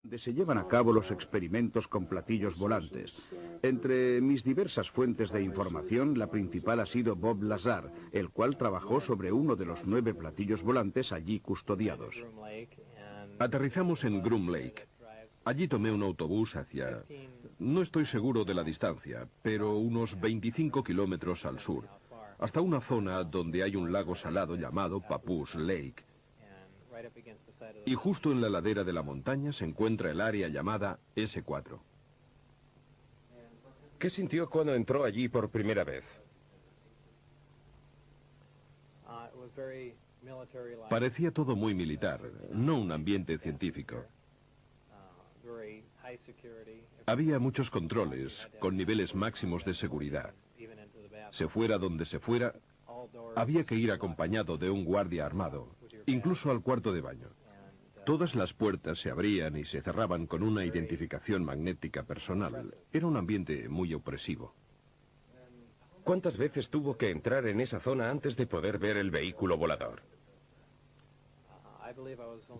donde se llevan a cabo los experimentos con platillos volantes. Entre mis diversas fuentes de información, la principal ha sido Bob Lazar, el cual trabajó sobre uno de los 9 platillos volantes allí custodiados. Aterrizamos en Groom Lake. Allí tomé un autobús hacia... No estoy seguro de la distancia, pero unos 25 kilómetros al sur, hasta una zona donde hay un lago salado llamado Papoose Lake. Y justo en la ladera de la montaña se encuentra el área llamada S4. ¿Qué sintió cuando entró allí por primera vez? Parecía todo muy militar, no un ambiente científico. Había muchos controles, con niveles máximos de seguridad. Se fuera donde se fuera, había que ir acompañado de un guardia armado, incluso al cuarto de baño. Todas las puertas se abrían y se cerraban con una identificación magnética personal. Era un ambiente muy opresivo. ¿Cuántas veces tuvo que entrar en esa zona antes de poder ver el vehículo volador?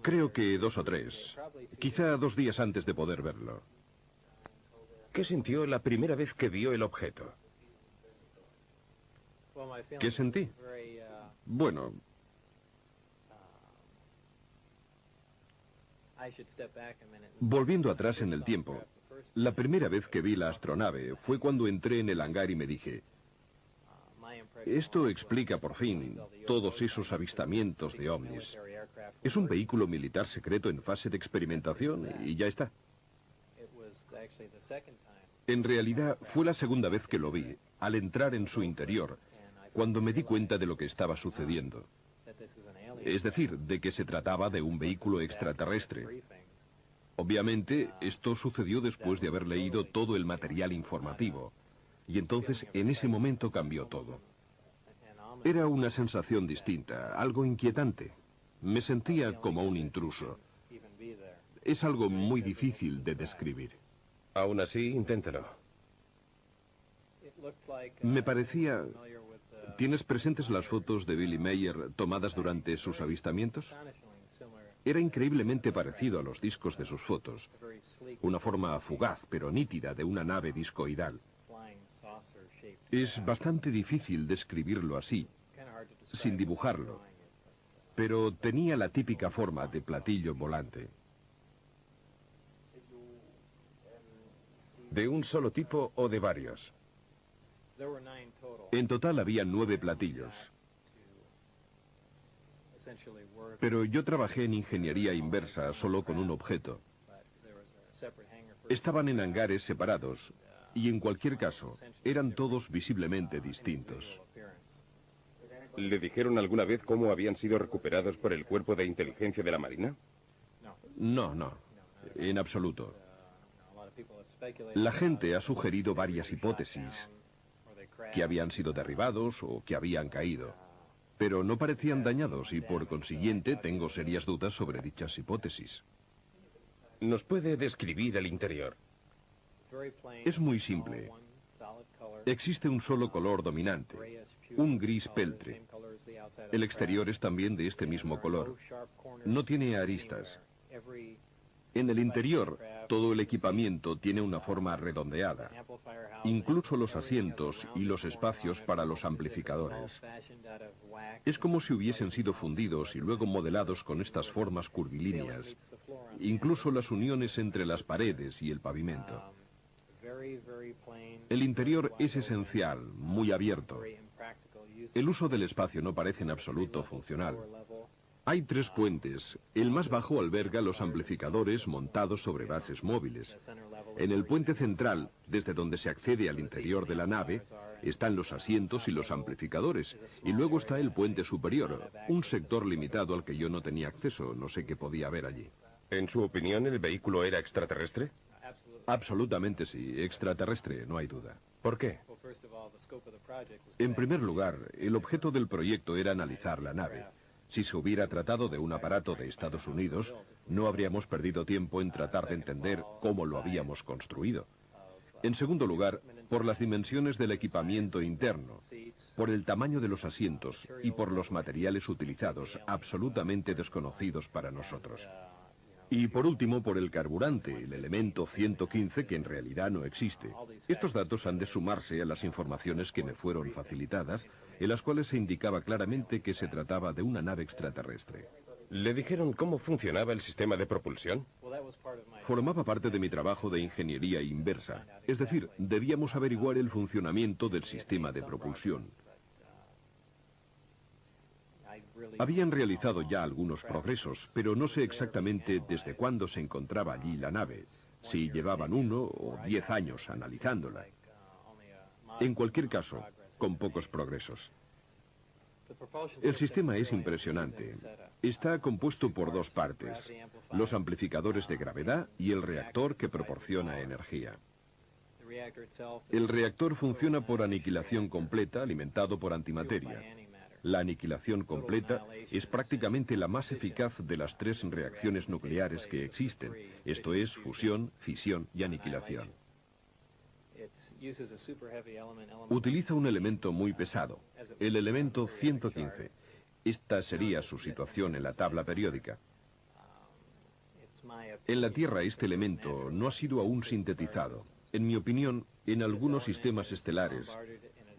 Creo que 2 o 3, quizá 2 días antes de poder verlo. ¿Qué sintió la primera vez que vio el objeto? ¿Qué sentí? Bueno, volviendo atrás en el tiempo, la primera vez que vi la astronave fue cuando entré en el hangar y me dije, esto explica por fin todos esos avistamientos de ovnis. Es un vehículo militar secreto en fase de experimentación y ya está. En realidad fue la segunda vez que lo vi, al entrar en su interior, cuando me di cuenta de lo que estaba sucediendo. Es decir, de que se trataba de un vehículo extraterrestre. Obviamente, esto sucedió después de haber leído todo el material informativo, y entonces en ese momento cambió todo. Era una sensación distinta, algo inquietante. Me sentía como un intruso. Es algo muy difícil de describir. Aún así, inténtelo. Me parecía... ¿Tienes presentes las fotos de Billy Mayer tomadas durante sus avistamientos? Era increíblemente parecido a los discos de sus fotos. Una forma fugaz, pero nítida, de una nave discoidal. Es bastante difícil describirlo así, sin dibujarlo, pero tenía la típica forma de platillo volante. ¿De un solo tipo o de varios? En total había 9 platillos. Pero yo trabajé en ingeniería inversa solo con un objeto. Estaban en hangares separados, y en cualquier caso, eran todos visiblemente distintos. ¿Le dijeron alguna vez cómo habían sido recuperados por el Cuerpo de Inteligencia de la Marina? No, en absoluto. La gente ha sugerido varias hipótesis, que habían sido derribados o que habían caído, pero no parecían dañados y por consiguiente tengo serias dudas sobre dichas hipótesis. ¿Nos puede describir el interior? Es muy simple. Existe un solo color dominante, un gris peltre. El exterior es también de este mismo color. No tiene aristas. En el interior, todo el equipamiento tiene una forma redondeada, incluso los asientos y los espacios para los amplificadores. Es como si hubiesen sido fundidos y luego modelados con estas formas curvilíneas, incluso las uniones entre las paredes y el pavimento. El interior es esencial, muy abierto. El uso del espacio no parece en absoluto funcional. Hay 3 puentes. El más bajo alberga los amplificadores montados sobre bases móviles. En el puente central, desde donde se accede al interior de la nave, están los asientos y los amplificadores. Y luego está el puente superior, un sector limitado al que yo no tenía acceso, no sé qué podía haber allí. ¿En su opinión, el vehículo era extraterrestre? Absolutamente sí, extraterrestre, no hay duda. ¿Por qué? En primer lugar, el objeto del proyecto era analizar la nave. Si se hubiera tratado de un aparato de Estados Unidos, no habríamos perdido tiempo en tratar de entender cómo lo habíamos construido. En segundo lugar, por las dimensiones del equipamiento interno, por el tamaño de los asientos y por los materiales utilizados, absolutamente desconocidos para nosotros. Y por último, por el carburante, el elemento 115, que en realidad no existe. Estos datos han de sumarse a las informaciones que me fueron facilitadas, en las cuales se indicaba claramente que se trataba de una nave extraterrestre. ¿Le dijeron cómo funcionaba el sistema de propulsión? Formaba parte de mi trabajo de ingeniería inversa, es decir, debíamos averiguar el funcionamiento del sistema de propulsión. Habían realizado ya algunos progresos, pero no sé exactamente desde cuándo se encontraba allí la nave, si llevaban 1 o 10 años analizándola. En cualquier caso, con pocos progresos. El sistema es impresionante. Está compuesto por 2 partes, los amplificadores de gravedad y el reactor que proporciona energía. El reactor funciona por aniquilación completa, alimentado por antimateria. La aniquilación completa es prácticamente la más eficaz de las 3 reacciones nucleares que existen, esto es, fusión, fisión y aniquilación. Utiliza un elemento muy pesado, el elemento 115. Esta sería su situación en la tabla periódica. En la Tierra este elemento no ha sido aún sintetizado. En mi opinión, en algunos sistemas estelares,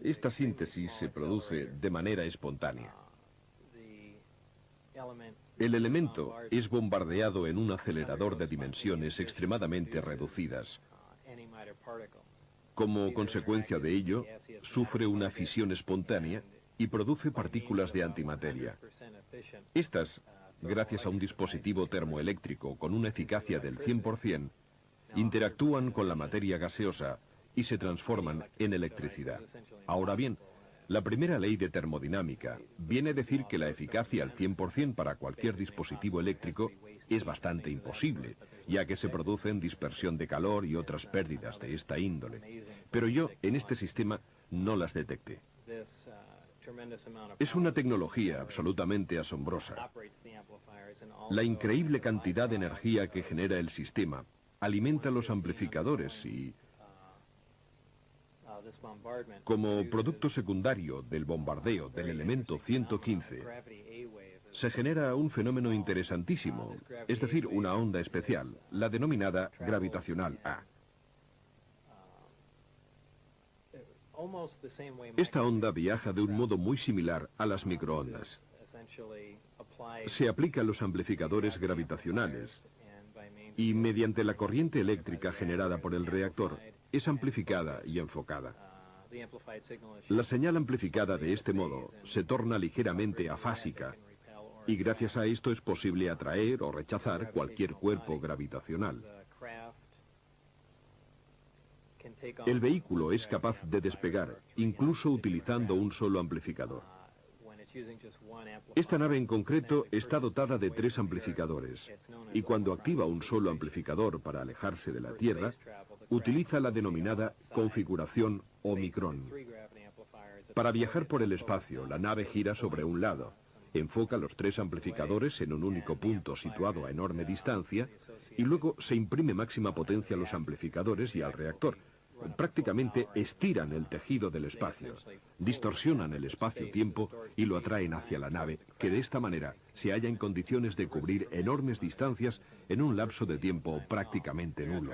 esta síntesis se produce de manera espontánea. El elemento es bombardeado en un acelerador de dimensiones extremadamente reducidas. Como consecuencia de ello, sufre una fisión espontánea y produce partículas de antimateria. Estas, gracias a un dispositivo termoeléctrico con una eficacia del 100%, interactúan con la materia gaseosa y se transforman en electricidad. Ahora bien, la primera ley de termodinámica viene a decir que la eficacia al 100% para cualquier dispositivo eléctrico es bastante imposible, ya que se producen dispersión de calor y otras pérdidas de esta índole. Pero yo, en este sistema, no las detecté. Es una tecnología absolutamente asombrosa. La increíble cantidad de energía que genera el sistema alimenta los amplificadores y, como producto secundario del bombardeo del elemento 115, se genera un fenómeno interesantísimo, es decir, una onda especial, la denominada gravitacional A. Esta onda viaja de un modo muy similar a las microondas. Se aplica a los amplificadores gravitacionales y mediante la corriente eléctrica generada por el reactor es amplificada y enfocada. La señal amplificada de este modo se torna ligeramente afásica y gracias a esto es posible atraer o rechazar cualquier cuerpo gravitacional. El vehículo es capaz de despegar, incluso utilizando un solo amplificador. Esta nave en concreto está dotada de 3 amplificadores, y cuando activa un solo amplificador para alejarse de la Tierra, utiliza la denominada configuración Omicron. Para viajar por el espacio, la nave gira sobre un lado, enfoca los 3 amplificadores en un único punto situado a enorme distancia, y luego se imprime máxima potencia a los amplificadores y al reactor. Prácticamente estiran el tejido del espacio, distorsionan el espacio-tiempo y lo atraen hacia la nave, que de esta manera se halla en condiciones de cubrir enormes distancias en un lapso de tiempo prácticamente nulo.